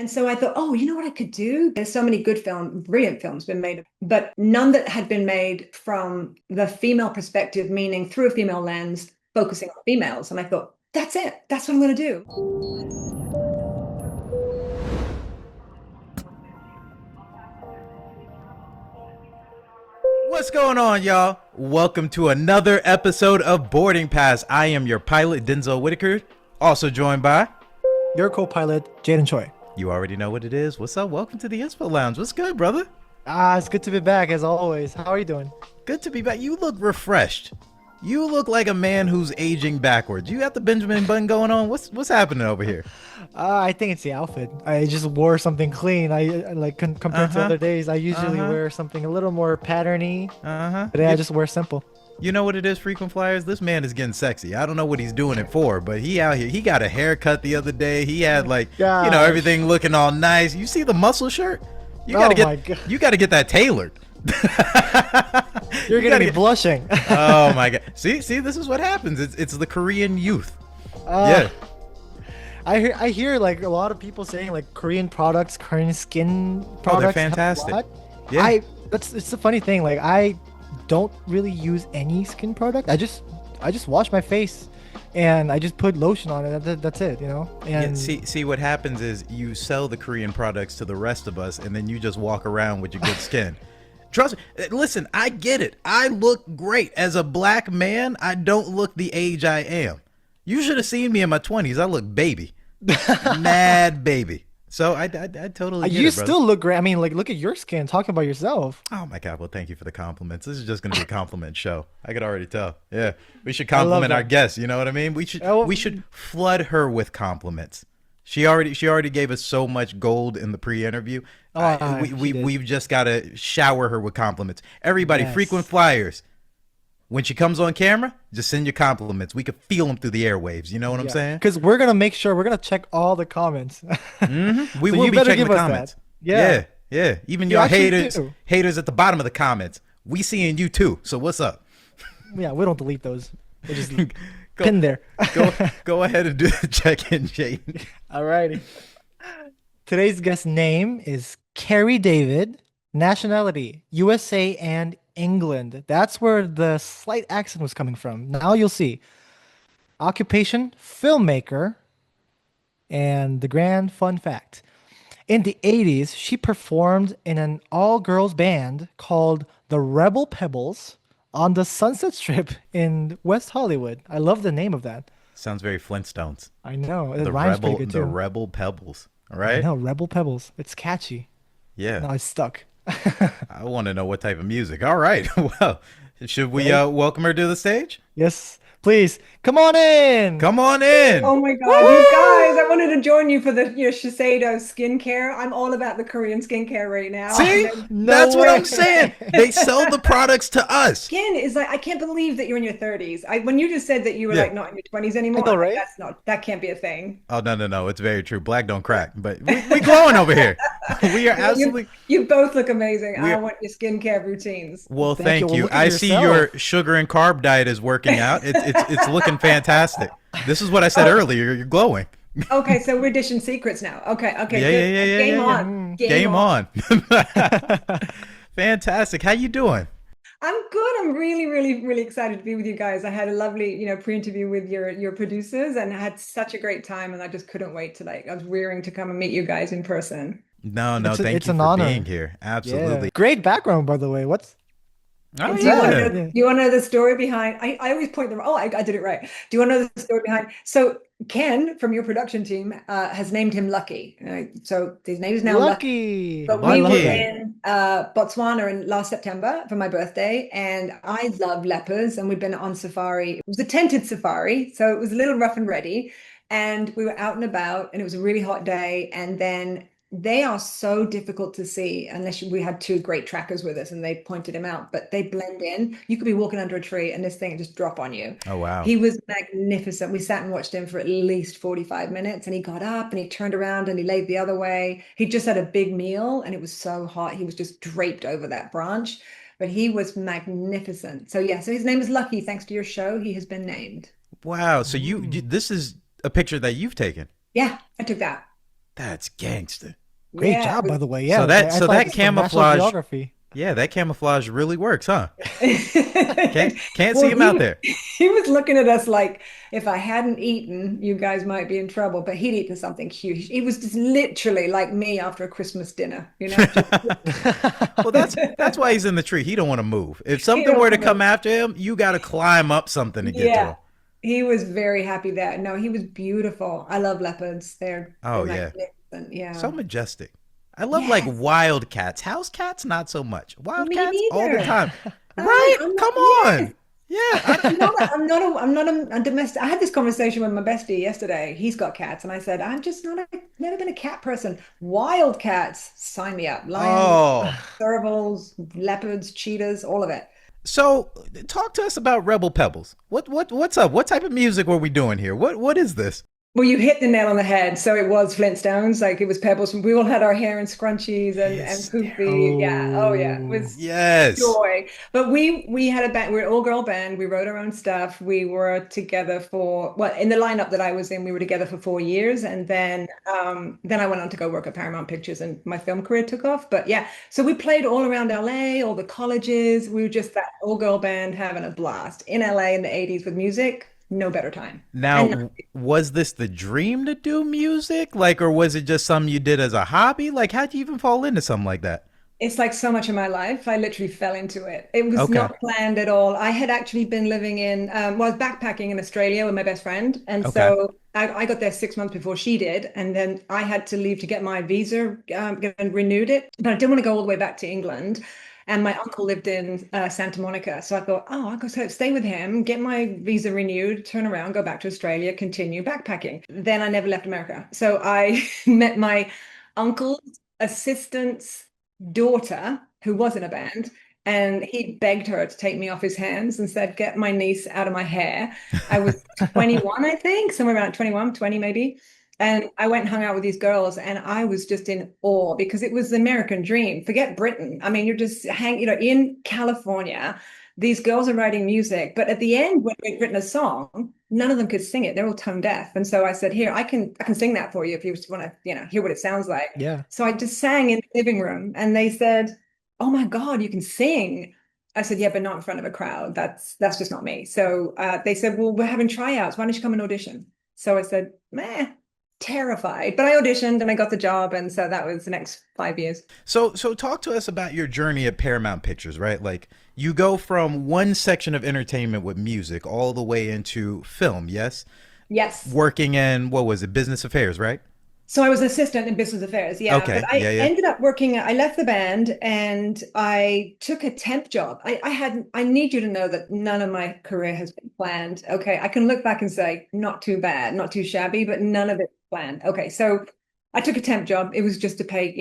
And so I thought, oh, you know what I could do? There's so many good brilliant films been made, but none that had been made from the female perspective, meaning through a female lens, focusing on females. And I thought, that's it. That's what I'm going to do. What's going on, y'all? Welcome to another episode of Boarding Pass. I am your pilot, Denzel Whitaker, also joined by your co-pilot, Jayden Choi. You already know what it is. What's up? Welcome to the Inspo Lounge. What's good, brother? It's good to be back as always. How are you doing? Good to be back. You look refreshed. You look like a man who's aging backwards. You got the Benjamin Button going on. What's happening over here? I think it's the outfit. I just wore something clean. I like compared to other days. I usually wear something a little more patterny. Today I just wear simple. You know what it is, frequent flyers? This man is getting sexy. I don't know what he's doing it for, but he out here. He got a haircut the other day. He had everything looking all nice. You see the muscle shirt? You gotta get that tailored. You're getting me blushing. Oh my god! See, this is what happens. It's the Korean youth. Yeah. I hear like a lot of people saying like Korean products, Korean skin products. Oh, they're fantastic. Yeah. It's the funny thing. Like I don't really use any skin product. I just wash my face and I just put lotion on it. That's it, you know. And see what happens is you sell the Korean products to the rest of us, and then you just walk around with your good skin. Trust me. Listen, I get it. I look great as a black man. I don't look the age I am. You should have seen me in my 20s. I look baby, mad baby. So I totally get you it, brother. Still look great. I mean, like, look at your skin. Talking about yourself. Oh my god! Well, thank you for the compliments. This is just going to be a compliment show. I could already tell. Yeah, we should compliment our guests. You know what I mean? We should flood her with compliments. She already gave us so much gold in the pre-interview. We've just got to shower her with compliments. Everybody, yes. Frequent flyers. When she comes on camera, just send your compliments. We could feel them through the airwaves. You know what I'm saying? Because we're gonna make sure we're gonna check all the comments. We will be checking the comments. Yeah. Even your haters at the bottom of the comments. We seeing you too. So what's up? Yeah, we don't delete those. We just pin there. go ahead and do the check-in, Jayden. Alrighty. Today's guest name is Kerry David. Nationality: USA and England. That's where the slight accent was coming from. Now you'll see. Occupation: filmmaker. And the grand fun fact: in the 80s, she performed in an all-girls band called the Rebel Pebbles on the Sunset Strip in West Hollywood. I love the name of that. Sounds very Flintstones. I know. It rhymes pretty good too. The Rebel Pebbles. All right? I know, Rebel Pebbles. It's catchy. Yeah. No, it's stuck. I want to know what type of music. All right. Well, should we welcome her to the stage? Yes, please. Come on in. Come on in. Oh my God, you guys! I wanted to join you for the Shiseido skincare. I'm all about the Korean skincare right now. See, that's what I'm saying. They sell the products to us. Skin is like, I can't believe that you're in your 30s. When you just said that you were like not in your 20s anymore, I know, right? That can't be a thing. Oh no, it's very true. Black don't crack, but we glowing over here. We are absolutely. You both look amazing. I want your skincare routines. Well, thank you. I see your sugar and carb diet is working out. It's looking fantastic. This is what I said earlier. You're glowing. Okay, so we're dishing secrets now. Okay. Yeah. Game on. Game on. Fantastic. How you doing? I'm good. I'm really, really, really excited to be with you guys. I had a lovely, pre-interview with your producers, and I had such a great time, and I just couldn't wait to I was rearing to come and meet you guys in person. No, thank you for being here. Absolutely. Yeah. Great background, by the way. Do you want to know the story behind? I always point them. Oh, I did it right. Do you want to know the story behind? So Ken from your production team has named him Lucky. So his name is now Lucky. But we were in Botswana last September for my birthday, and I love leopards, and we'd been on safari. It was a tented safari, so it was a little rough and ready. And we were out and about, and it was a really hot day. And then they are so difficult to see unless we had two great trackers with us and they pointed him out, but they blend in. You could be walking under a tree and this thing just drop on you. Oh, wow. He was magnificent. We sat and watched him for at least 45 minutes, and he got up and he turned around and he laid the other way. He just had a big meal and it was so hot. He was just draped over that branch, but he was magnificent. So yeah, so his name is Lucky. Thanks to your show, he has been named. Wow. So this is a picture that you've taken. Yeah, I took that. That's gangster. Great Yeah. job, by the way. So Yeah, I so thought that this from National camouflage, Geography. yeah, that camouflage really works, huh? Can't see Well, him out there. he was looking at us like if I hadn't eaten, you guys might be in trouble. But he'd eaten something huge. He was just literally like me after a Christmas dinner, just Well, that's why he's in the tree. He don't want to move. If he something don't were to want to. come after him, you got to climb up something to get to Yeah, him. he was very happy there. No, he was beautiful. I love leopards. They're Oh yeah, magnificent. so Yeah. majestic. I love like Yes. wild cats. House cats, not so much. Wild Me cats all the neither. time. Right? I'm not. Come Yes. on. Yeah. I, I'm not a domestic. I had this conversation with my bestie yesterday. He's got cats, and I said, I'm just not never been a cat person. Wild cats, sign me up. Lions, oh. servals, leopards, cheetahs, all of it. So, talk to us about Rebel Pebbles. What's up? What type of music were we doing here? What is this? Well, you hit the nail on the head. So it was Flintstones, like it was Pebbles. We all had our hair in scrunchies and It's poofy. Yeah. Oh yeah. It Oh, was yes. joy. But we had a band, we are an all-girl band. We wrote our own stuff. We were together for well, in the lineup that I was in, we were together for 4 years. And then I went on to go work at Paramount Pictures and my film career took off. But yeah, so we played all around LA, all the colleges. We were just that all-girl band having a blast in LA in the 80s with music. No better time. Now, And was this the dream to do music? Like, or was it just something you did as a hobby? Like, how'd you even fall into something like that? it's like so much of my life. I literally fell into it. It was Okay. not planned at all. I had actually been living well, I was backpacking in Australia with my best friend. And Okay. so I got there 6 months before she did. And then I had to leave to get my visa and renewed it. But I didn't want to go all the way back to England. And my uncle lived in Santa Monica. So I thought, oh, I'll go stay with him, get my visa renewed, turn around, go back to Australia, continue backpacking. Then I never left America. So I met my uncle's assistant's daughter, who was in a band, and he begged her to take me off his hands and said, get my niece out of my hair. I was 21, I think, somewhere around 21, 20 maybe. And I went and hung out with these girls, and I was just in awe because it was the American dream. Forget Britain. I mean, you're just in California. These girls are writing music, but at the end, when we'd written a song, none of them could sing it. They're all tone deaf. And so I said, "Here, I can sing that for you if you want to, hear what it sounds like." yeah. So I just sang in the living room, and they said, "Oh my God, you can sing." I said, "Yeah, but not in front of a crowd. That's just not me." So they said, "Well, we're having tryouts. Why don't you come and audition?" So I said, "Meh." Terrified, but I auditioned and I got the job, and so that was the next 5 years. So talk to us about your journey at Paramount Pictures, right? Like, you go from one section of entertainment with music all the way into film, yes? Yes. Working in, what was it, business affairs, right? So I was assistant in business affairs, yeah. But Okay. I Yeah, yeah. ended up working, I left the band and I took a temp job. I need you to know that none of my career has been planned. Okay. I can look back and say, not too bad, not too shabby, but none of it planned. Okay. So I took a temp job. It was just to pay,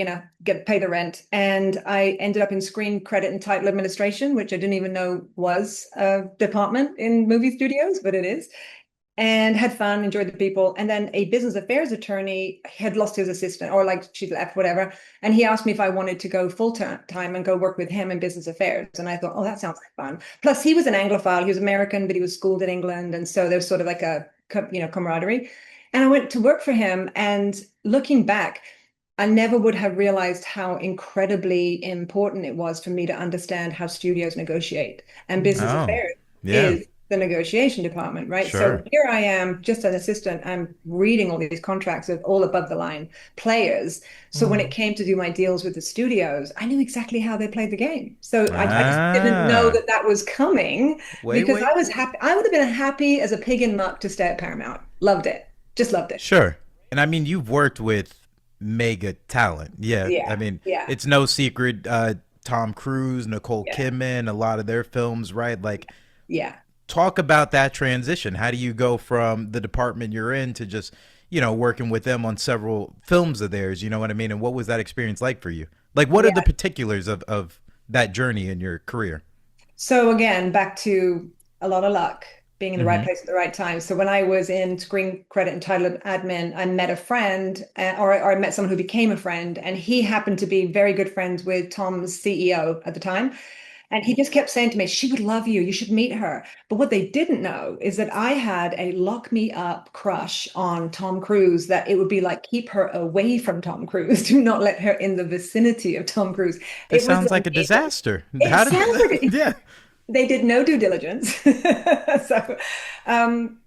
pay the rent. And I ended up in screen credit and title administration, which I didn't even know was a department in movie studios, but it is, and had fun, enjoyed the people. And then a business affairs attorney had lost his assistant, or like she'd left, whatever. And he asked me if I wanted to go full time and go work with him in business affairs. And I thought, oh, that sounds like fun. Plus, he was an Anglophile. He was American, but he was schooled in England. And so there's sort of like a, camaraderie. And I went to work for him. And looking back, I never would have realized how incredibly important it was for me to understand how studios negotiate. And business Oh, affairs yeah, is the negotiation department, right? So sure. here I am, just an assistant. I'm reading all these contracts of all above the line players. So when it Mm. came to do my deals with the studios, I knew exactly how they played the game. So I just didn't know Ah, that that was coming wait, because I wait. was happy. I would have been happy as a pig in muck to stay at Paramount. Loved it. Just loved it. Sure. And I mean, you've worked with mega talent. Yeah. I Yeah. mean, Yeah. it's no secret. Tom Cruise, Nicole Yeah. Kidman, a lot of their films, right? Like, Yeah. talk about that transition. How do you go from the department you're in to just, working with them on several films of theirs? You know what I mean? And what was that experience like for you? Like, what are the Yeah. particulars of that journey in your career? So again, back to a lot of luck, being in the right Hmm. place at the right time. So when I was in screen credit and title admin, I met a friend, or I met someone who became a friend, and he happened to be very good friends with Tom's CEO at the time. And he just kept saying to me, she would love you. You should meet her. But what they didn't know is that I had a lock me up crush on Tom Cruise, that it would be like, keep her away from Tom Cruise. Do not let her in the vicinity of Tom Cruise. This It was sounds like a amazing. disaster. It How did sounds like yeah. they did no due diligence. So, um,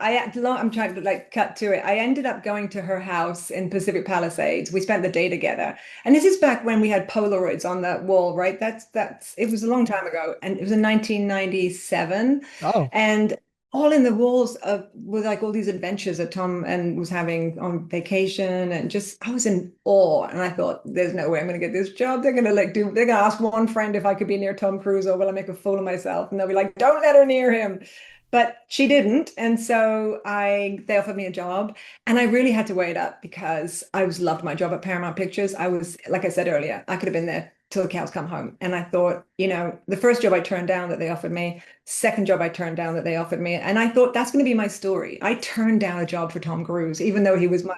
I'm trying to like cut to it. I ended up going to her house in Pacific Palisades. We spent the day together. And this is back when we had Polaroids on that wall, right? That's it was a long time ago. And it was in 1997. Oh, And all in the walls of were like all these adventures that Tom and was having on vacation, and just I was in awe. And I thought, there's no way I'm gonna get this job. They're gonna ask one friend if I could be near Tom Cruise, or will I make a fool of myself? And they'll be like, don't let her near him. But she didn't. And so they offered me a job, and I really had to weigh it up because I was loved my job at Paramount Pictures. I was, like I said earlier, I could have been there till the cows come home. And I thought, the first job I turned down that they offered me, second job I turned down that they offered me. And I thought that's going to be my story. I turned down a job for Tom Cruise, even though he was my,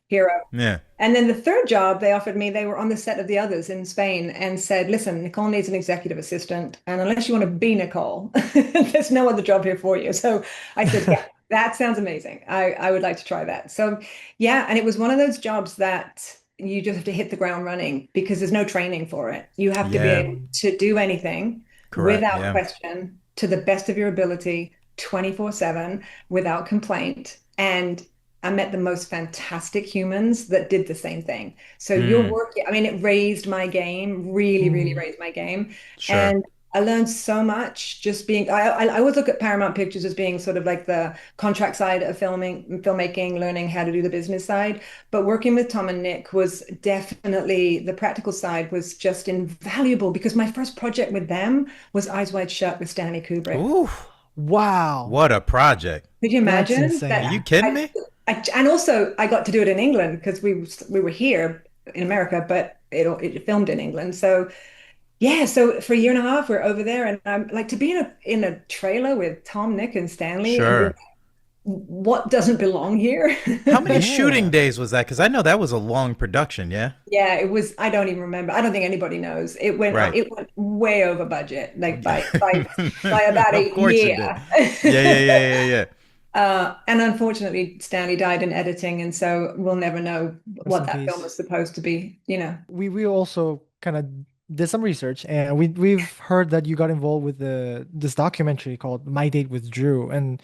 hero. Yeah. And then the third job they offered me, they were on the set of The Others in Spain and said, listen, Nicole needs an executive assistant. And unless you want to be Nicole, there's no other job here for you. So I said, yeah, that sounds amazing. I would like to try that. So yeah, and it was one of those jobs that you just have to hit the ground running because there's no training for it. You have to be able to do anything without question, to the best of your ability, 24/7, without complaint. And I met the most fantastic humans that did the same thing. So your work, I mean, it raised my game, really, really raised my game. Sure. And I learned so much just being, I always look at Paramount Pictures as being sort of like the contract side of filmmaking, learning how to do the business side. But working with Tom and Nick was definitely, the practical side was just invaluable, because my first project with them was Eyes Wide Shut with Stanley Kubrick. Ooh. wow. What a project. Could you imagine? That's insane. Are you kidding me? And also I got to do it in England because we were here in America, but it filmed in England. So yeah, so for a year and a half we're over there, and I'm like, to be in a trailer with Tom, Nick, and Stanley. Sure. And what doesn't belong here? How many shooting days was that? Because I know that was a long production. Yeah. Yeah, it was. I don't even remember. I don't think anybody knows. It went way over budget, like by about a year. Yeah. And unfortunately, Stanley died in editing, and so we'll never know what that film was supposed to be. We also kind of did some research, and we've heard that you got involved with this documentary called My Date with Drew, and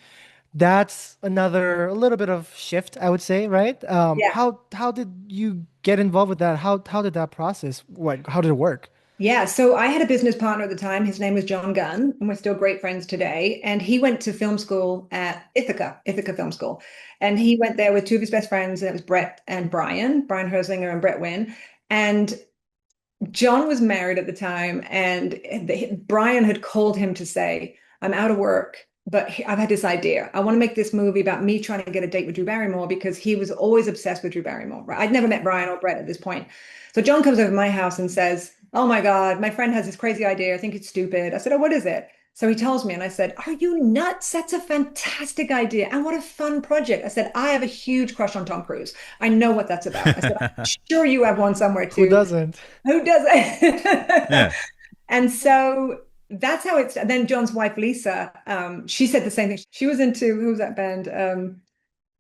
that's a little bit of shift, I would say, right? Yeah. How did you get involved with that? How did that process? How did it work? Yeah, so I had a business partner at the time. His name was John Gunn, and we're still great friends today. And he went to film school at Ithaca Film School. And he went there with two of his best friends, and it was Brett and Brian Herslinger and Brett Wynn. And John was married at the time, and Brian had called him to say, I'm out of work, but I've had this idea. I want to make this movie about me trying to get a date with Drew Barrymore, because he was always obsessed with Drew Barrymore. Right? I'd never met Brian or Brett at this point. So John comes over to my house and says, oh my God, my friend has this crazy idea. I think it's stupid. I said, oh, what is it? So he tells me, and I said, are you nuts? That's a fantastic idea. And what a fun project. I said, I have a huge crush on Tom Cruise. I know what that's about. I said, I'm sure you have one somewhere too. Who doesn't? Who doesn't? Yeah. And so that's how it's. Then John's wife, Lisa, she said the same thing. She was into, who was that band?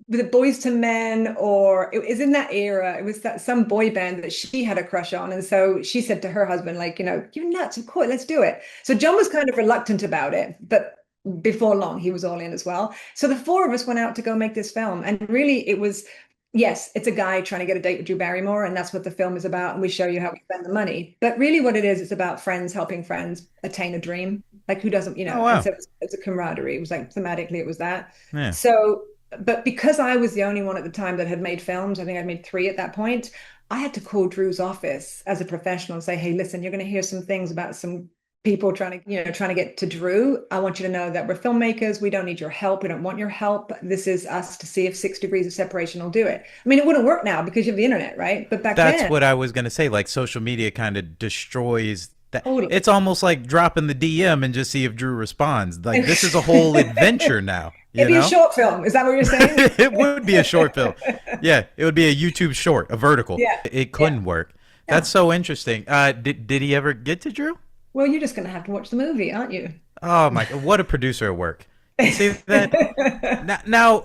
With the Boys to Men, or it was in that era. It was some boy band that she had a crush on. And so she said to her husband, like, you're nuts, of course, let's do it. So John was kind of reluctant about it, but before long, he was all in as well. So the four of us went out to go make this film. And really it was, yes, it's a guy trying to get a date with Drew Barrymore, and that's what the film is about. And we show you how we spend the money. But really what it is, it's about friends helping friends attain a dream. Like, who doesn't, Oh, wow. So it's a camaraderie. It was like, thematically, it was that. Yeah. So, but because I was the only one at the time that had made films, I think I'd made 3 at that point, I had to call Drew's office as a professional and say, hey, listen, you're going to hear some things about some people trying to get to Drew. I want you to know that we're filmmakers. We don't need your help. We don't want your help. This is us to see if 6 degrees of separation will do it. I mean, it wouldn't work now because you have the internet, right? But back then. That's what I was going to say. Like, social media kind of destroys that. Totally. It's almost like dropping the DM and just see if Drew responds. Like, this is a whole adventure now. It'd be a short film. Is that what you're saying? It would be a short film. Yeah, it would be a YouTube short, a vertical. Yeah. It couldn't work. That's so interesting. Did he ever get to Drew? Well, you're just going to have to watch the movie, aren't you? Oh my God, what a producer at work. You see that? Now,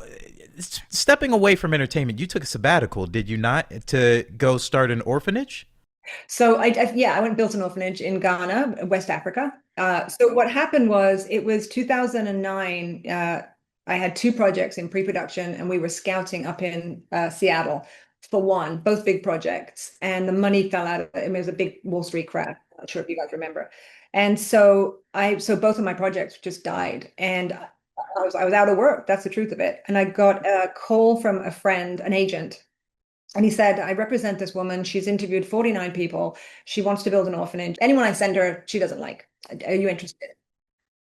stepping away from entertainment, you took a sabbatical, did you not, to go start an orphanage? So yeah, I went and built an orphanage in Ghana, West Africa. So what happened was it was 2009. I had two projects in pre-production, and we were scouting up in Seattle for one, both big projects, and the money fell out of it. I mean, it was a big Wall Street crash. I'm not sure if you guys remember. And so both of my projects just died, and I was out of work. That's the truth of it. And I got a call from a friend, an agent, and he said, I represent this woman. She's interviewed 49 people. She wants to build an orphanage. Anyone I send her, she doesn't like. Are you interested?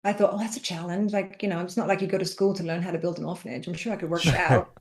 I thought, oh, that's a challenge. Like, it's not like you go to school to learn how to build an orphanage. I'm sure I could work it out.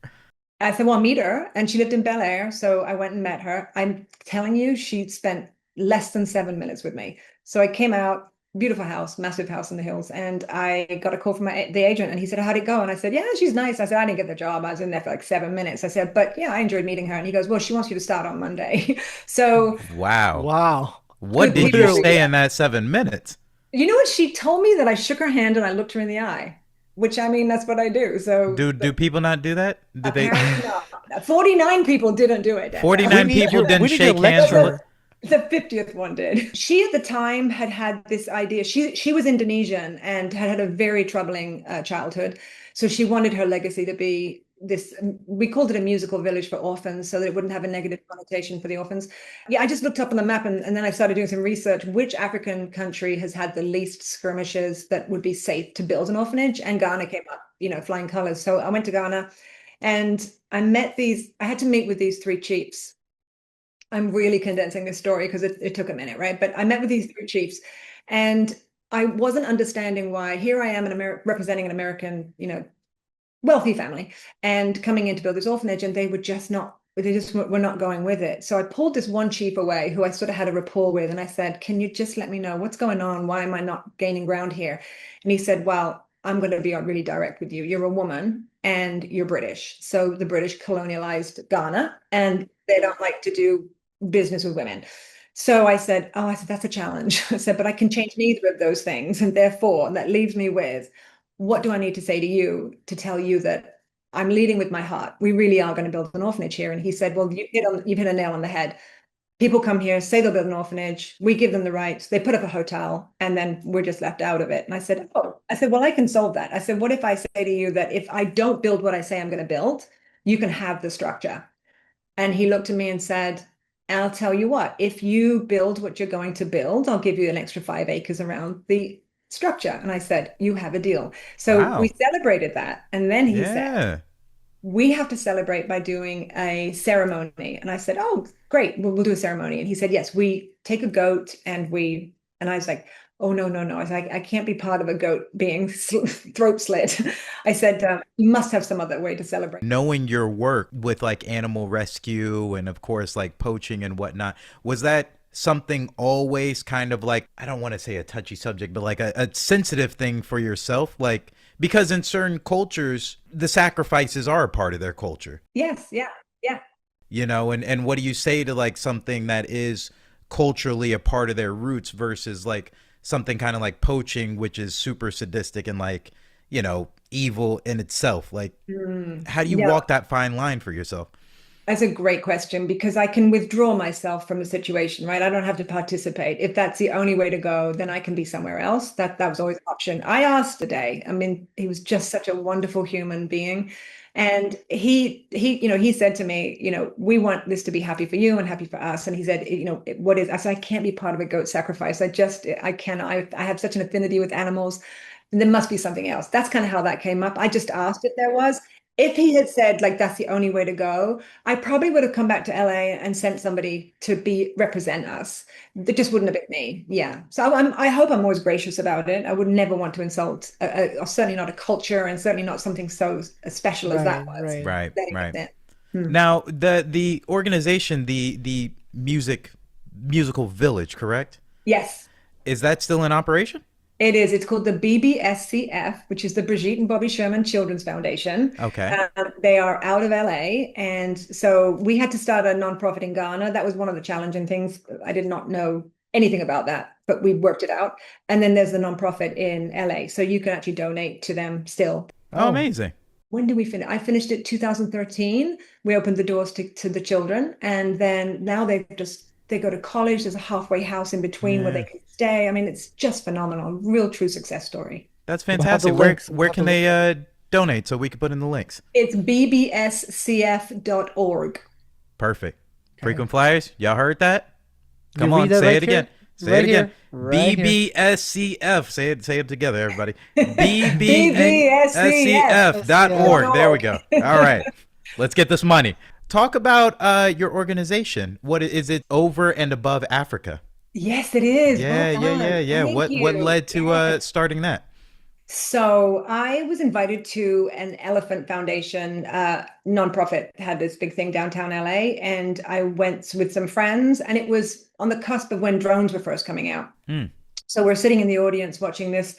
I said, well, I'll meet her. And she lived in Bel Air. So I went and met her. I'm telling you, she spent less than 7 minutes with me. So I came out, beautiful house, massive house in the hills. And I got a call from the agent, and he said, how'd it go? And I said, yeah, she's nice. I said, I didn't get the job. I was in there for like 7 minutes. I said, but yeah, I enjoyed meeting her. And he goes, well, she wants you to start on Monday. So Wow. Wow. What did you say in that 7 minutes? you know what? She told me that I shook her hand and I looked her in the eye, which I mean, that's what I do. So Do people not do that? Did they? apparently not. 49 people didn't do it. 49 people didn't shake hands. The 50th one did. She at the time had this idea. She was Indonesian and had a very troubling childhood. So she wanted her legacy to be this, we called it a musical village for orphans so that it wouldn't have a negative connotation for the orphans. Yeah, I just looked up on the map, and then I started doing some research. Which African country has had the least skirmishes that would be safe to build an orphanage? And Ghana came up, flying colors. So I went to Ghana, and I had to meet with these three chiefs. I'm really condensing this story because it took a minute, right? But I met with these three chiefs, and I wasn't understanding why. Here I am representing an American, wealthy family, and coming in to build this orphanage, and they just were not going with it. So I pulled this one chief away who I sort of had a rapport with, and I said, can you just let me know what's going on? Why am I not gaining ground here? And he said, well, I'm going to be really direct with you. You're a woman and you're British. So the British colonialized Ghana, and they don't like to do business with women. So I said, that's a challenge. I said, but I can change neither of those things. And therefore, that leaves me with, what do I need to say to you to tell you that I'm leading with my heart? We really are going to build an orphanage here. And he said, well, you've hit a nail on the head. People come here, say they'll build an orphanage. We give them the rights. They put up a hotel, and then we're just left out of it. And I said, well, I can solve that. I said, what if I say to you that if I don't build what I say I'm going to build, you can have the structure? And he looked at me and said, I'll tell you what, if you build what you're going to build, I'll give you an extra 5 acres around the structure. And I said, you have a deal. So we celebrated that. And then he said, we have to celebrate by doing a ceremony. And I said, oh, great, we'll do a ceremony. And he said, yes, we take a goat and I was like, oh, no. I was like, I can't be part of a goat being throat slit. I said, you must have some other way to celebrate. Knowing your work with like animal rescue and of course like poaching and whatnot, was that something always kind of like, I don't want to say a touchy subject, but like a sensitive thing for yourself? Like, because in certain cultures, the sacrifices are a part of their culture. Yes. Yeah. And what do you say to like something that is culturally a part of their roots versus like something kind of like poaching, which is super sadistic and like, evil in itself? Like, how do you walk that fine line for yourself? That's a great question, because I can withdraw myself from the situation, right? I don't have to participate. If that's the only way to go, then I can be somewhere else. That was always an option. I asked today. I mean, he was just such a wonderful human being. And he said to me, we want this to be happy for you and happy for us. And he said, what is, I said, I can't be part of a goat sacrifice. I have such an affinity with animals. There must be something else. That's kind of how that came up. I just asked if there was. If he had said like that's the only way to go, I probably would have come back to LA and sent somebody to represent us. It just wouldn't have been me. Yeah. So I hope I'm always gracious about it. I would never want to insult, certainly not a culture, and certainly not something so special as that was. Right. Now the organization, the musical village, correct? Yes. Is that still in operation? It is. It's called the BBSCF, which is the Brigitte and Bobby Sherman Children's Foundation. Okay. They are out of LA. And so we had to start a nonprofit in Ghana. That was one of the challenging things. I did not know anything about that, but we worked it out. And then there's the nonprofit in LA. So you can actually donate to them still. Oh, amazing. When did we finish? I finished it 2013. We opened the doors to the children. And then now they go to college. There's a halfway house in between where they can stay. I mean, it's just phenomenal. Real true success story. That's fantastic. Where can they donate so we can put in the links? It's bbscf.org. Perfect. Okay. Frequent flyers, y'all heard that? Come on, say it again. Say it again. BBSCF. Say it together, everybody. BBSCF.org. There we go. All right. Let's get this money. Talk about your organization. What is it, over and above Africa? Yes, it is. Yeah. What led to starting that? So I was invited to an Elephant Foundation nonprofit, had this big thing downtown LA, and I went with some friends, and it was on the cusp of when drones were first coming out. So we're sitting in the audience watching this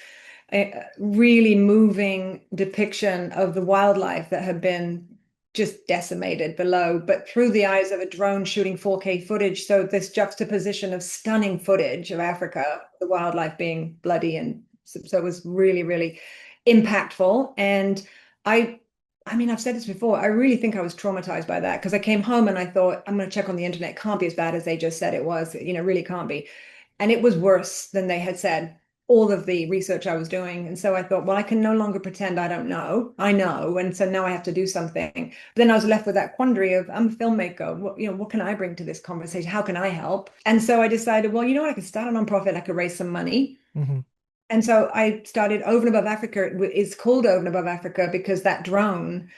really moving depiction of the wildlife that had been just decimated below, but through the eyes of a drone shooting 4K footage. So this juxtaposition of stunning footage of Africa, the wildlife being bloody, and so it was really, really impactful. And I mean, I've said this before, I really think I was traumatized by that, because I came home and I thought, I'm going to check on the internet. It can't be as bad as they just said it was, really can't be. And it was worse than they had said, all of the research I was doing. And so I thought, well, I can no longer pretend I don't know. I know. And so now I have to do something. But then I was left with that quandary of, I'm a filmmaker. What can I bring to this conversation? How can I help? And so I decided, well, I could start a nonprofit. I could raise some money. And so I started Over and Above Africa. It's called Over and Above Africa because that drone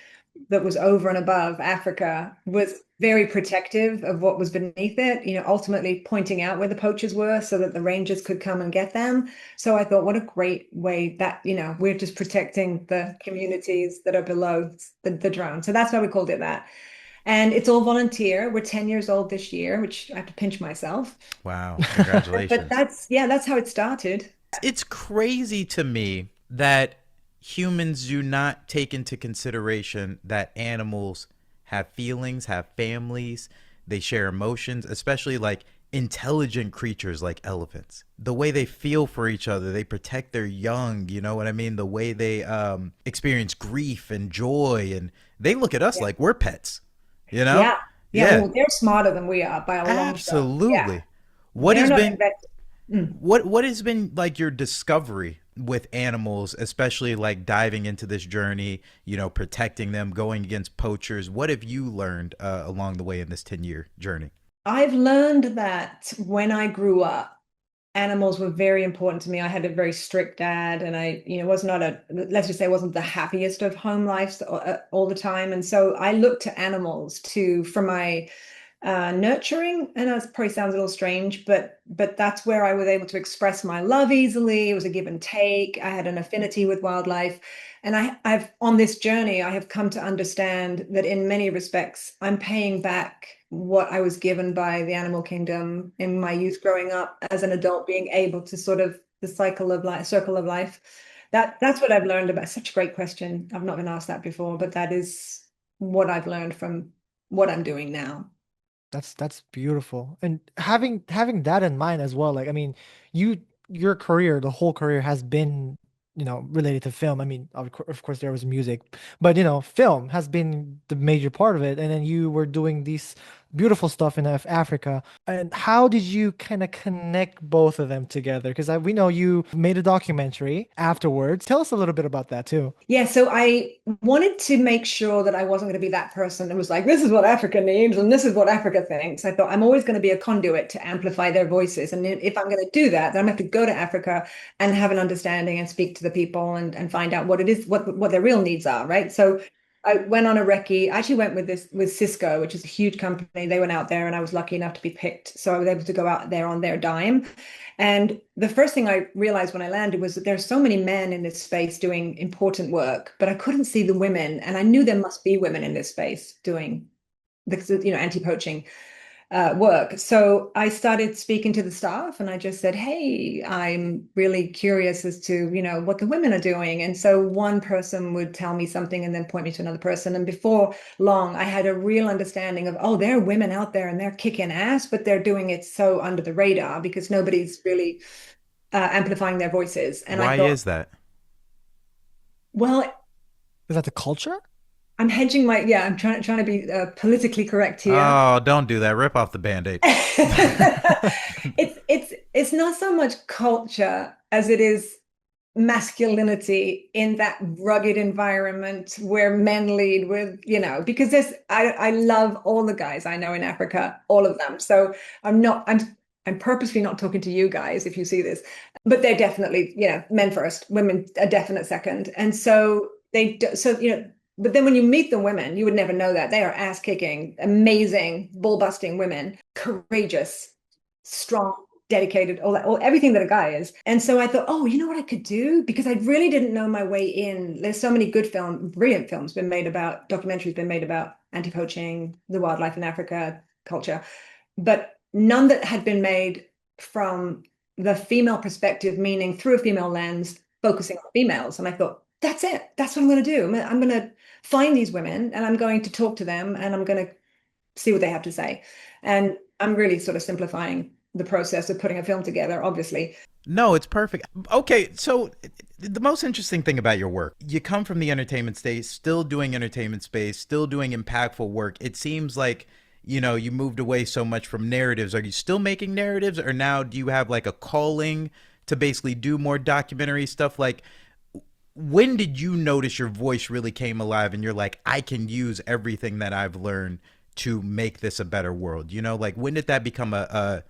that was over and above Africa was very protective of what was beneath it, ultimately pointing out where the poachers were so that the rangers could come and get them. So I thought, what a great way that, we're just protecting the communities that are below the drone. So that's why we called it that. And it's all volunteer. We're 10 years old this year, which I have to pinch myself. Wow. Congratulations. But that's how it started. It's crazy to me that humans do not take into consideration that animals have feelings, have families, they share emotions, especially like intelligent creatures like elephants. The way they feel for each other, they protect their young, you know what I mean? The way they experience grief and joy, and they look at us like we're pets, Yeah. Well, they're smarter than we are by a long shot. Absolutely. What has been like your discovery with animals, especially like diving into this journey, protecting them, going against poachers? What have you learned along the way in this 10-year journey? I've learned that when I grew up, animals were very important to me. I had a very strict dad, and I, let's just say, wasn't the happiest of home lives all the time. And so I looked to animals for my nurturing, and that probably sounds a little strange, but that's where I was able to express my love easily. It was a give and take. I had an affinity with wildlife, and I've on this journey, I have come to understand that in many respects, I'm paying back what I was given by the animal kingdom in my youth growing up as an adult, being able to sort of the circle of life. That's what I've learned about. Such a great question. I've not been asked that before, but that is what I've learned from what I'm doing now. That's beautiful. And having that in mind as well, like, I mean, your career, the whole career has been, related to film. I mean, of course there was music, but film has been the major part of it. And then you were doing these beautiful stuff in Africa. And how did you kind of connect both of them together? Because we know you made a documentary afterwards. Tell us a little bit about that too. Yeah, so I wanted to make sure that I wasn't going to be that person that was like, this is what Africa needs and this is what Africa thinks. I thought I'm always going to be a conduit to amplify their voices. And if I'm going to do that, then I'm going to have to go to Africa and have an understanding and speak to the people and find out what it is, what their real needs are, right? So I went on a recce. I actually went with Cisco, which is a huge company. They went out there and I was lucky enough to be picked. So I was able to go out there on their dime. And the first thing I realized when I landed was that there's so many men in this space doing important work, but I couldn't see the women. And I knew there must be women in this space doing the, anti-poaching. work. So I started speaking to the staff and I just said, hey, I'm really curious as to, what the women are doing. And so one person would tell me something and then point me to another person. And before long, I had a real understanding of, oh, there are women out there and they're kicking ass, but they're doing it so under the radar because nobody's really amplifying their voices. And I Why thought, is that? well, Is that the culture? I'm hedging I'm trying to be politically correct here. Oh, don't do that. Rip off the Band-Aid. It's not so much culture as it is masculinity in that rugged environment where men lead with, because I love all the guys I know in Africa, all of them. So I'm purposely not talking to you guys if you see this, but they're definitely, men first, women a definite second. And so but then when you meet the women, you would never know that. They are ass kicking, amazing, bull busting women, courageous, strong, dedicated, everything that a guy is. And so I thought, oh, you know what I could do? Because I really didn't know my way in. There's so many good brilliant films documentaries been made about anti-poaching, the wildlife in Africa, culture, but none that had been made from the female perspective, meaning through a female lens, focusing on females. And I thought, that's it. That's what I'm going to do. I'm going to find these women and I'm going to talk to them and I'm going to see what they have to say. And I'm really sort of simplifying the process of putting a film together, obviously. No, it's perfect. Okay, so the most interesting thing about your work, you come from the entertainment space, still doing entertainment space, still doing impactful work. It seems like, you moved away so much from narratives. Are you still making narratives, or now do you have like a calling to basically do more documentary stuff? Like, when did you notice your voice really came alive and you're like, I can use everything that I've learned to make this a better world? Like, when did that become a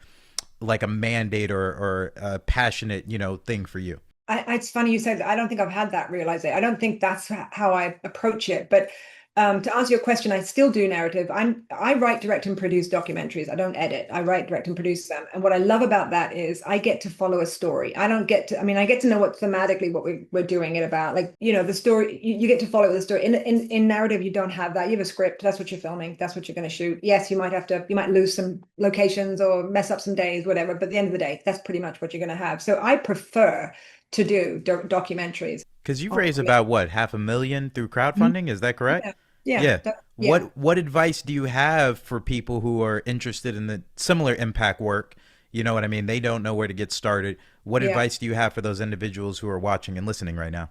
like a mandate or a passionate, thing for you? It's funny you say that. I don't think I've had that realization. I don't think that's how I approach it. But to answer your question, I still do narrative. I write, direct, and produce documentaries. I don't edit. I write, direct, and produce them. And what I love about that is I get to follow a story. I don't get to. I mean, I get to know what thematically what we're doing it about. Like, the story. You get to follow the story. In narrative, you don't have that. You have a script. That's what you're filming. That's what you're going to shoot. Yes, you might lose some locations or mess up some days, whatever. But at the end of the day, that's pretty much what you're going to have. So I prefer to do documentaries. Because you've raised about what, $500,000 through crowdfunding? Is that correct? Yeah. Yeah. What advice do you have for people who are interested in the similar impact work? You know what I mean? They don't know where to get started. What advice do you have for those individuals who are watching and listening right now?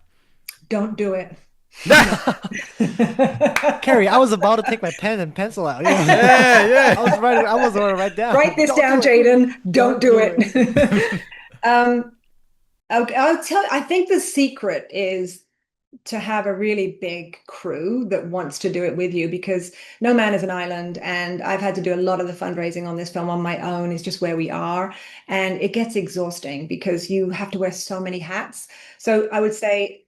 Don't do it. Carrie, I was about to take my pen and pencil out. Yeah. I was going to write down. Write this down, Jayden. Don't do it. I think the secret is to have a really big crew that wants to do it with you, because no man is an island, and I've had to do a lot of the fundraising on this film on my own. It's just where we are, and it gets exhausting because you have to wear so many hats. So I would say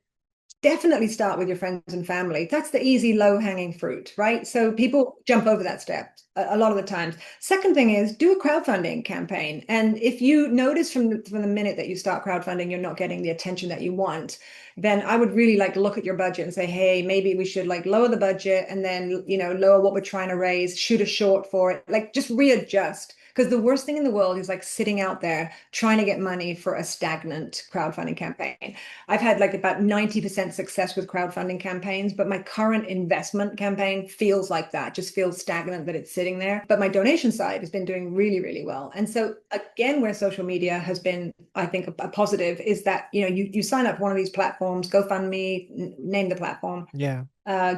definitely start with your friends and family. That's the easy, low-hanging fruit, right? So people jump over that step a lot of the times. Second thing is do a crowdfunding campaign. And if you notice from the minute that you start crowdfunding, you're not getting the attention that you want, then I would really like to look at your budget and say, hey, maybe we should like lower the budget and then, lower what we're trying to raise, shoot a short for it, like just readjust. Because the worst thing in the world is like sitting out there trying to get money for a stagnant crowdfunding campaign. I've had like about 90% success with crowdfunding campaigns, but my current investment campaign feels like that, just feels stagnant, that it's sitting there. But my donation side has been doing really, really well. And so again, where social media has been, I think, a positive is that, you sign up for one of these platforms, GoFundMe, name the platform. Yeah.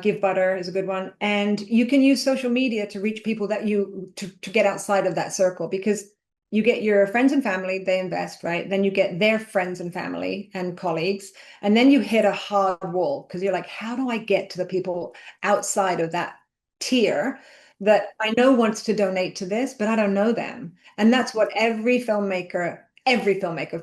Give Butter is a good one. And you can use social media to reach people that to get outside of that circle, because you get your friends and family, they invest, right? Then you get their friends and family and colleagues. And then you hit a hard wall because you're like, how do I get to the people outside of that tier that I know wants to donate to this, but I don't know them? And that's what every filmmaker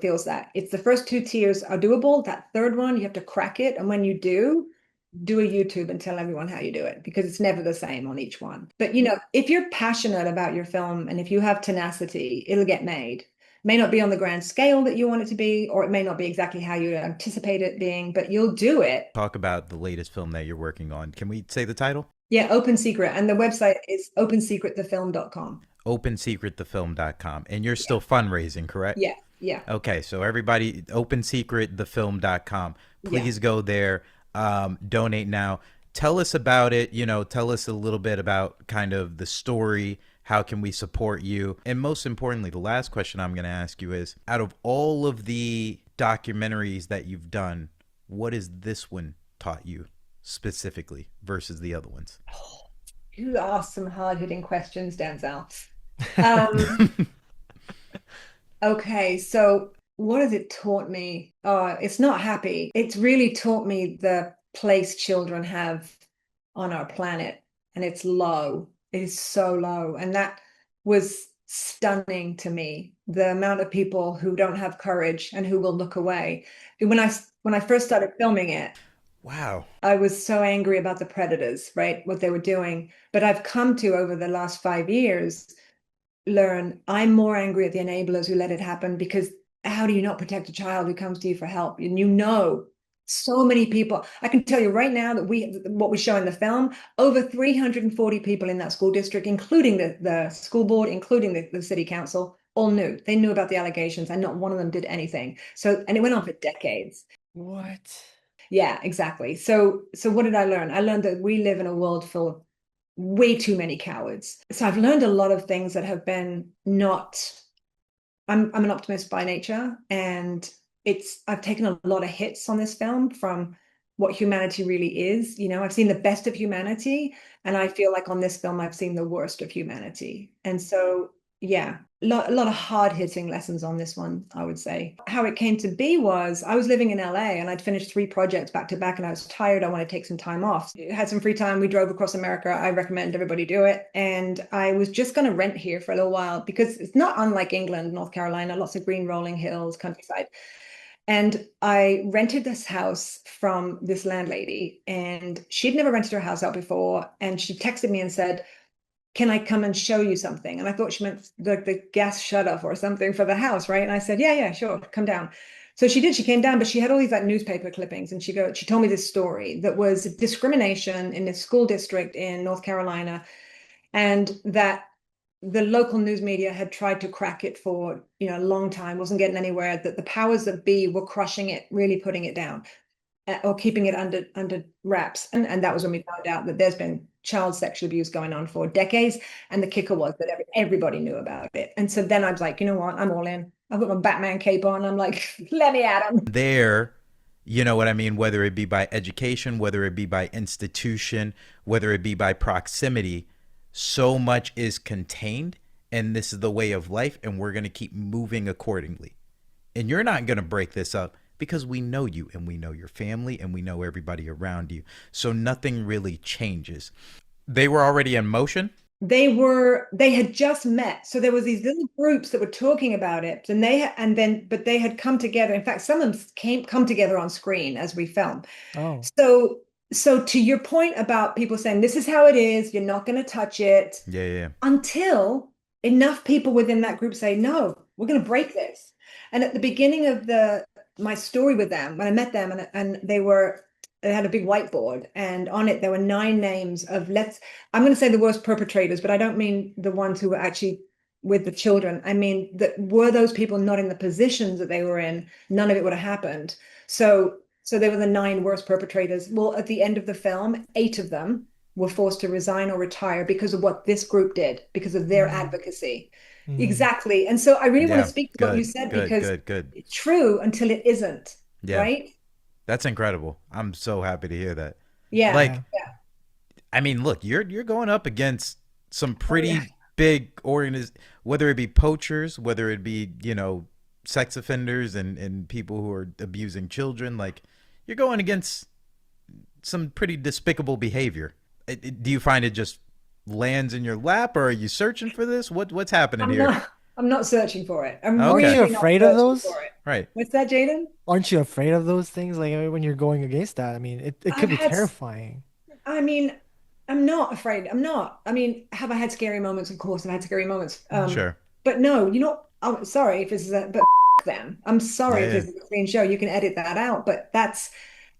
feels that. It's the first two tiers are doable. That third one, you have to crack it. And when you do a YouTube and tell everyone how you do it, because it's never the same on each one. But if you're passionate about your film and if you have tenacity, it'll get made. May not be on the grand scale that you want it to be, or it may not be exactly how you anticipate it being, but you'll do it. Talk about the latest film that you're working on. Can we say the title? Yeah, Open Secret. And the website is opensecretthefilm.com. OpenSecretTheFilm.com. And you're Yeah. still fundraising, correct? Yeah. Yeah. Okay, so everybody, OpenSecretTheFilm.com. Yeah. Please go there, donate now. Tell us about it. Tell us a little bit about kind of the story. How can we support you? And most importantly, the last question I'm going to ask you is, out of all of the documentaries that you've done, what has this one taught you specifically versus the other ones? You asked some hard-hitting questions, Denzel. Um, okay, so what has it taught me? It's not happy. It's really taught me the place children have on our planet, and it's low. It is so low, and that was stunning to me. The amount of people who don't have courage and who will look away. When I first started filming it, Wow. I was so angry about the predators, right? What they were doing. But I've come to, over the last 5 years, learn I'm more angry at the enablers who let it happen, because how do you not protect a child who comes to you for help? And so many people. I can tell you right now that what we show in the film, over 340 people in that school district, including the school board, including the city council, all knew. They knew about the allegations, and not one of them did anything. And it went on for decades. What? Yeah, exactly. So what did I learn? I learned that we live in a world full of way too many cowards. So I've learned a lot of things that have been not. I'm an optimist by nature, and I've taken a lot of hits on this film from what humanity really is. I've seen the best of humanity, and I feel like on this film I've seen the worst of humanity. And so yeah, a lot of hard-hitting lessons on this one, I would say. How it came to be was I was living in LA, and I'd finished 3 projects back to back, and I was tired. I wanted to take some time off. I had some free time. We drove across America. I recommend everybody do it. And I was just going to rent here for a little while, because it's not unlike England, North Carolina, lots of green rolling hills, countryside. And I rented this house from this landlady, and she'd never rented her house out before. And she texted me and said, can I come and show you something? And I thought she meant the gas shut off or something for the house, right? And I said, yeah, sure, come down. So she did. She came down, but she had all these like newspaper clippings, and she told me this story that was discrimination in this school district in North Carolina, and that the local news media had tried to crack it for a long time, wasn't getting anywhere. That the powers that be were crushing it, really putting it down, or keeping it under wraps. And that was when we found out that there's been child sexual abuse going on for decades. And the kicker was that everybody knew about it. And so then I was like, you know what? I'm all in. I've got my Batman cape on. I'm like, let me at them. There, you know what I mean? Whether it be by education, whether it be by institution, whether it be by proximity, so much is contained, and this is the way of life, and we're going to keep moving accordingly. And you're not going to break this up, because we know you, and we know your family, and we know everybody around you. So nothing really changes. They were already in motion. They had just met. So there was these little groups that were talking about it, but they had come together. In fact, some of them come together on screen as we film. Oh. So to your point about people saying, this is how it is, you're not going to touch it. Yeah. Until enough people within that group say, no, we're going to break this. And at the beginning of my story with them, when I met them, and they had a big whiteboard, and on it there were 9 names of I'm going to say the worst perpetrators, but I don't mean the ones who were actually with the children. I mean, were those people not in the positions that they were in, none of it would have happened. So they were the 9 worst perpetrators. Well, at the end of the film, 8 of them were forced to resign or retire because of what this group did, because of their advocacy. Exactly. And so I really want to speak to what you said, because it's true until it isn't. Yeah. Right? That's incredible. I'm so happy to hear that. Yeah. I mean, look, you're going up against some pretty big whether it be poachers, whether it be, sex offenders and people who are abusing children. Like, you're going against some pretty despicable behavior. Do you find it just lands in your lap, or are you searching for this? What's happening here? I'm not searching for it. Aren't you afraid of those? Right. What's that, Jayden? Aren't you afraid of those things? Like, when you're going against that, I mean, it could be terrifying. I mean, I'm not afraid. I'm not. I mean, have I had scary moments? Of course, I've had scary moments. Sure. But no, I'm sorry if this is but them. I'm sorry if this is a clean show. You can edit that out. But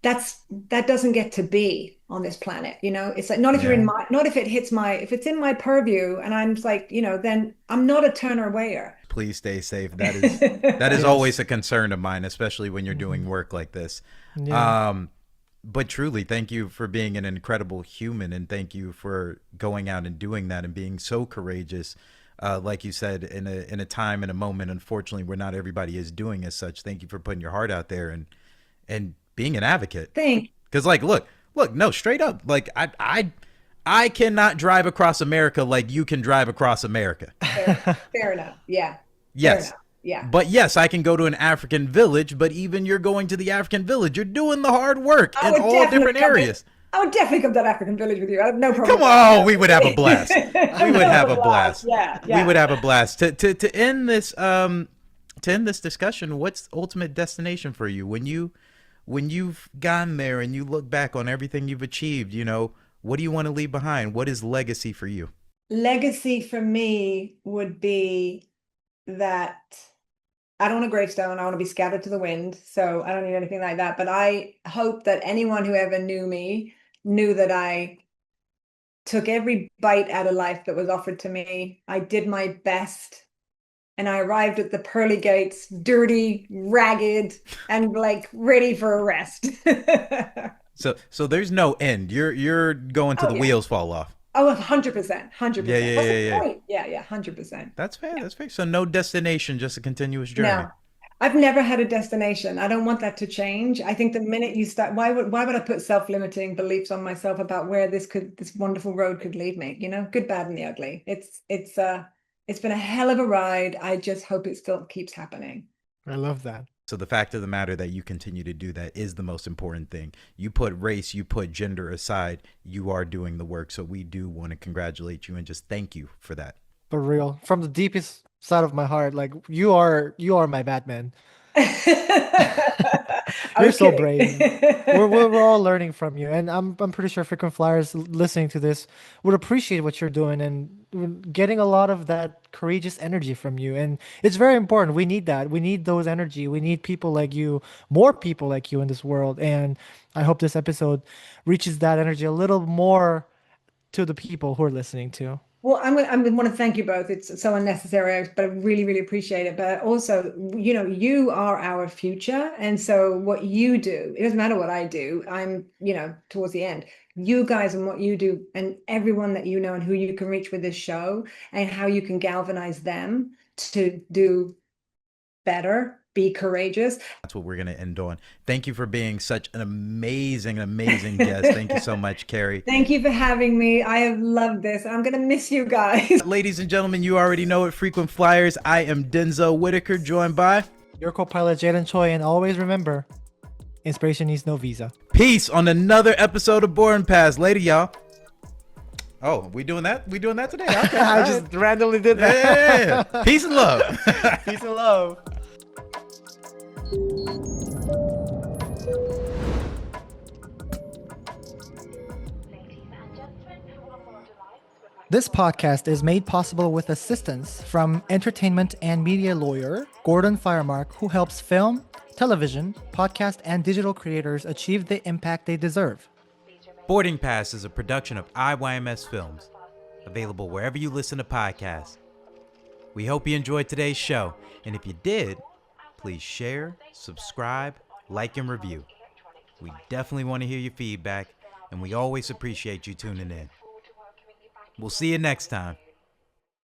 that doesn't get to be on this planet. It's like, not if you're not if it's in my purview, and I'm like, then I'm not a Turner Wayer. Please stay safe. That is yes. Always a concern of mine, especially when you're doing work like this. Yeah. But truly, thank you for being an incredible human, and thank you for going out and doing that and being so courageous. Like you said, in a time, in a moment, unfortunately, where not everybody is doing as such. Thank you for putting your heart out there and being an advocate. Because look, no, straight up, like I cannot drive across America like you can drive across America. Fair enough. Yeah. Yes. Yeah. But yes, I can go to an African village, but even you're going to the African village, you're doing the hard work in all different areas. I would definitely come to that African village with you. I have no problem. Come on, we would have a blast. We would have a blast. Yeah. We would have a blast. To end this discussion, what's the ultimate destination for you when you've gone there and you look back on everything you've achieved? What do you want to leave behind? What is legacy for you? Legacy for me would be that I don't want a gravestone. I want to be scattered to the wind. So I don't need anything like that. But I hope that anyone who ever knew me knew that I took every bite out of life that was offered to me. I did my best. And I arrived at the pearly gates, dirty, ragged, and like ready for a rest. So there's no end. You're going to the wheels fall off. Oh, 100%. 100%. Yeah. 100%. That's fair. That's fair. So no destination, just a continuous journey. No, I've never had a destination. I don't want that to change. I think the minute you start, why would I put self-limiting beliefs on myself about where this wonderful road could lead me? Good, bad, and the ugly. It's been a hell of a ride. I just hope it still keeps happening. I love that. So the fact of the matter that you continue to do that is the most important thing. You put race, you put gender aside, you are doing the work. So we do want to congratulate you and just thank you for that. For real, from the deepest side of my heart, like you are my Batman. You're so brave. We're all learning from you, and I'm pretty sure frequent flyers listening to this would appreciate what you're doing and getting a lot of that courageous energy from you. And it's very important. We need that. We need those energy. We need people like you, more people like you in this world. And I hope this episode reaches that energy a little more to the people who are listening to. Well, I want to thank you both. It's so unnecessary, but I really, really appreciate it. But also, you are our future. And so what you do, it doesn't matter what I do. I'm, towards the end, you guys and what you do and everyone that you know and who you can reach with this show and how you can galvanize them to do better, be courageous. That's what we're going to end on. Thank you for being such an amazing guest. Thank you so much, Kerry. Thank you for having me. I have loved this. I'm going to miss you guys. Ladies and gentlemen, you already know it. Frequent Flyers. I am Denzel Whitaker, joined by your co-pilot Jayden Choi. And always remember, inspiration needs no visa. Peace on another episode of Boarding Pass. Later, y'all. Oh, we doing that? We doing that today? Okay. I just randomly did that. Yeah. Peace and love. Peace and love. This podcast is made possible with assistance from entertainment and media lawyer Gordon Firemark, who helps film, television, podcast, and digital creators achieve the impact they deserve. Boarding Pass is a production of IYMS Films, available wherever you listen to podcasts. We hope you enjoyed today's show, and if you did, please share, subscribe, like, and review. We definitely want to hear your feedback, and we always appreciate you tuning in. We'll see you next time.